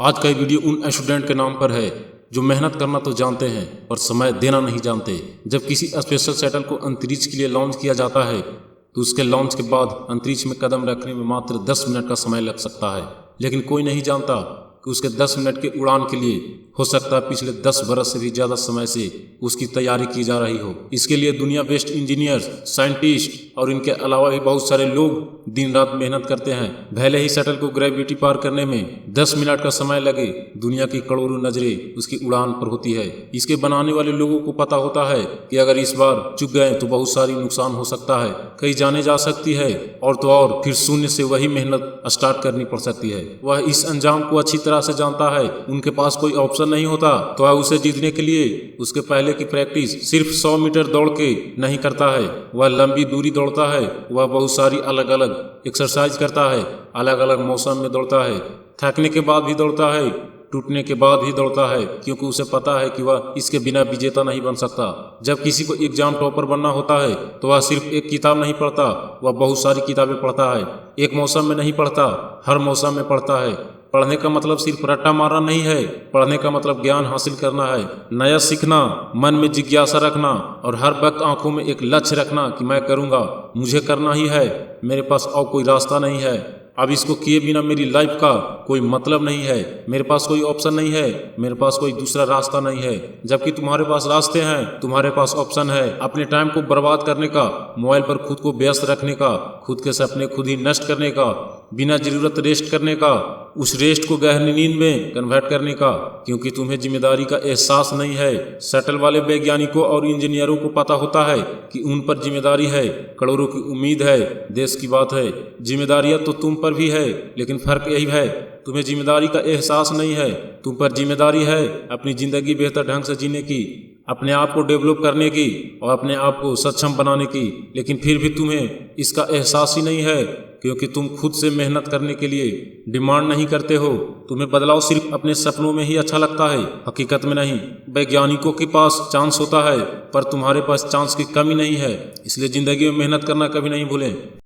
आज का ये वीडियो उन स्टूडेंट के नाम पर है जो मेहनत करना तो जानते हैं पर समय देना नहीं जानते। जब किसी स्पेशल शटल को अंतरिक्ष के लिए लॉन्च किया जाता है तो उसके लॉन्च के बाद अंतरिक्ष में कदम रखने में मात्र 10 मिनट का समय लग सकता है, लेकिन कोई नहीं जानता कि उसके 10 मिनट के उड़ान के लिए हो सकता है पिछले 10 बरस से भी ज़्यादा समय से उसकी तैयारी की जा रही हो। इसके लिए दुनिया बेस्ट इंजीनियर्स, साइंटिस्ट और इनके अलावा भी बहुत सारे लोग दिन रात मेहनत करते हैं। भले ही शटल को ग्रेविटी पार करने में 10 मिनट का समय लगे, दुनिया की करोड़ों नजरें उसकी उड़ान पर होती है। इसके बनाने वाले लोगों को पता होता है कि अगर इस बार चूक गए तो बहुत सारी नुकसान हो सकता है, कई जाने जा सकती है और तो और फिर शून्य से वही मेहनत स्टार्ट करनी पड़ सकती है। वह इस अंजाम को अच्छी तरह से जानता है। उनके पास कोई ऑप्शन नहीं होता तो वह उसे जीतने के लिए उसके पहले की प्रैक्टिस सिर्फ 100 मीटर दौड़ के नहीं करता है। वह लंबी दूरी दौड़ता है, वह बहुत सारी अलग अलग एक्सरसाइज करता है, अलग अलग मौसम में दौड़ता है, थकने के बाद भी दौड़ता है, टूटने के बाद भी दौड़ता है, क्योंकि उसे पता है कि वह इसके बिना विजेता नहीं बन सकता। जब किसी को एग्जाम टॉपर बनना होता है तो वह सिर्फ एक किताब नहीं पढ़ता, वह बहुत सारी किताबें पढ़ता है। एक मौसम में नहीं पढ़ता, हर मौसम में पढ़ता है। पढ़ने का मतलब सिर्फ रट्टा मारना नहीं है, पढ़ने का मतलब ज्ञान हासिल करना है, नया सीखना, मन में जिज्ञासा रखना और हर वक्त आंखों में एक लक्ष्य रखना कि मैं करूंगा, मुझे करना ही है, मेरे पास और कोई रास्ता नहीं है। अब इसको किए बिना मेरी लाइफ का कोई मतलब नहीं है, मेरे पास कोई ऑप्शन नहीं है, मेरे पास कोई दूसरा रास्ता नहीं है। जबकि तुम्हारे पास रास्ते हैं, तुम्हारे पास ऑप्शन है। अपने टाइम को बर्बाद करने का, मोबाइल पर खुद को व्यस्त रखने का, खुद के सपने खुद ही नष्ट करने का, बिना जरूरत रेस्ट करने का, उस रेस्ट को गहरी नींद में कन्वर्ट करने का, क्योंकि तुम्हें जिम्मेदारी का एहसास नहीं है। शटल वाले वैज्ञानिकों और इंजीनियरों को पता होता है कि उन पर जिम्मेदारी है, करोड़ों की उम्मीद है, देश की बात है। जिम्मेदारियां तो तुम पर भी है, लेकिन फर्क यही है तुम्हें जिम्मेदारी का एहसास नहीं है। तुम पर जिम्मेदारी है अपनी जिंदगी बेहतर ढंग से जीने की, अपने आप को डेवलप करने की और अपने आप को सक्षम बनाने की, लेकिन फिर भी तुम्हें इसका एहसास ही नहीं है, क्योंकि तुम खुद से मेहनत करने के लिए डिमांड नहीं करते हो। तुम्हें बदलाव सिर्फ अपने सपनों में ही अच्छा लगता है, हकीकत में नहीं। वैज्ञानिकों के पास चांस होता है पर तुम्हारे पास चांस की कमी नहीं है, इसलिए जिंदगी में मेहनत करना कभी नहीं भूलें।